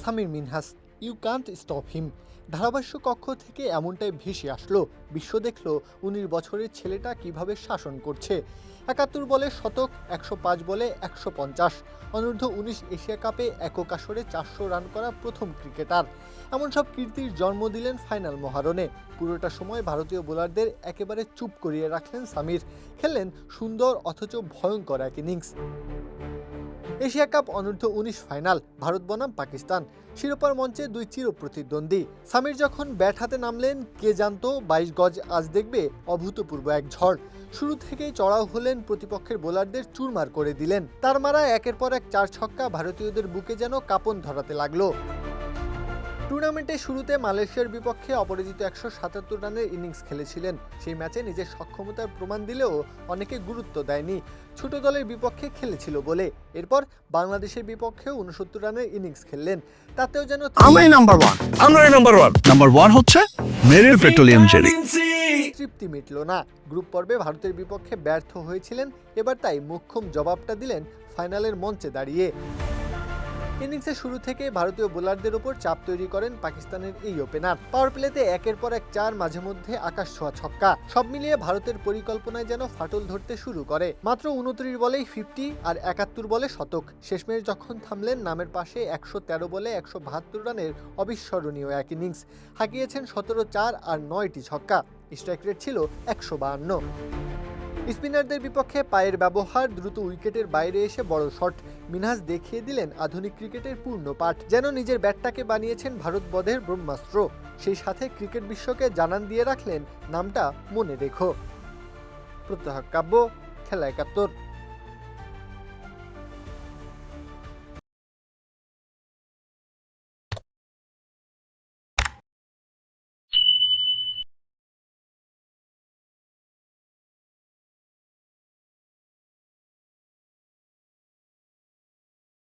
Samir Minhas, you can't stop him. ধারাভাষ্য কক্ষ থেকে এমনটাই ভেসে আসলো। বিশ্ব দেখলো 19 বছরের ছেলেটা কিভাবে শাসন করছে। 71 বলে শতক, 105 বলে 150। অনূর্ধ্ব 19 এশিয়া কাপে একক আসরে 400 রান করা প্রথম ক্রিকেটার। এমন সব কীর্তির জন্ম দিলেন ফাইনাল মহারণে। পুরোটা সময় ভারতীয় বোলারদের একেবারে চুপ করিয়ে রাখলেন সামির। খেললেন সুন্দর অথচ ভয়ঙ্কর এক ইনিংস। এশিয়া কাপ অনূর্ধ্ব 19 ফাইনাল, ভারত বনাম পাকিস্তান। শিরোপার মঞ্চে দুই চির প্রতিদ্বন্দ্বী। সামির যখন ব্যাট হাতে নামলেন, কে জানতো 22 গজ আজ দেখবে অভূতপূর্ব এক ঝড়। শুরু থেকেই চড়াও হলেন, প্রতিপক্ষের বোলারদের চুরমার করে দিলেন। তার মারা একের পর এক 4 ছক্কা ভারতীয়দের বুকে যেন কাঁপন ধরাতে লাগলো। টুর্নামেন্টের শুরুতে মালয়েশিয়ার বিপক্ষে অপরাজিত 177 রানের ইনিংস খেলেছিলেন। সেই ম্যাচে নিজের সক্ষমতার প্রমাণ দিলেও অনেকে গুরুত্ব দেয়নি, ছোট দলের বিপক্ষে খেলেছিল বলে। এরপর বাংলাদেশের বিপক্ষে 69 রানের ইনিংস খেললেন, তাতেও যেন নাম্বার ওয়ান হচ্ছে মেরিল পেট্রোলিয়াম জেলি। তৃপ্তি মিটল না। গ্রুপ পর্বে ভারতের বিপক্ষে ব্যর্থ হয়েছিলেন, এবার তাই মোক্ষম জবাবটা দিলেন ফাইনালের মঞ্চে দাঁড়িয়ে। ইনিংসের শুরু থেকে ভারতীয় বোলারদের উপর চাপ তৈরি করেন পাকিস্তানের এই ওপেনার। পাওয়ার প্লেতে একের পর এক 4, মাঝে মধ্যে আকাশ ছোঁয়া ছক্কা। সব মিলিয়ে ভারতের পরিকল্পনায় যেন ফাটল ধরতে শুরু করে। মাত্র 29 বলেই 50 আর 71 বলে শতক। শেষমেশ যখন থামলেন, নামের পাশে 113 বলে 172 রানের অবিস্মরণীয় এক ইনিংস। হাঁকিয়েছেন 17 4 আর 9টি ছক্কা। স্ট্রাইক রেট ছিল 152। স্পিনারদের বিপক্ষে পায়ের ব্যবহার, দ্রুত উইকেটের বাইরে এসে বড় শট। মিনহাস দেখিয়ে দিলেন আধুনিক ক্রিকেটের পূর্ণ পাঠ। যেন নিজের ব্যাটটাকে বানিয়েছেন ভারত বধের ব্রহ্মাস্ত্র। সেই সাথে ক্রিকেট বিশ্বকে জানান দিয়ে রাখলেন, নামটা মনে রেখো। প্রত্যহ কাব্য, খেলা 71।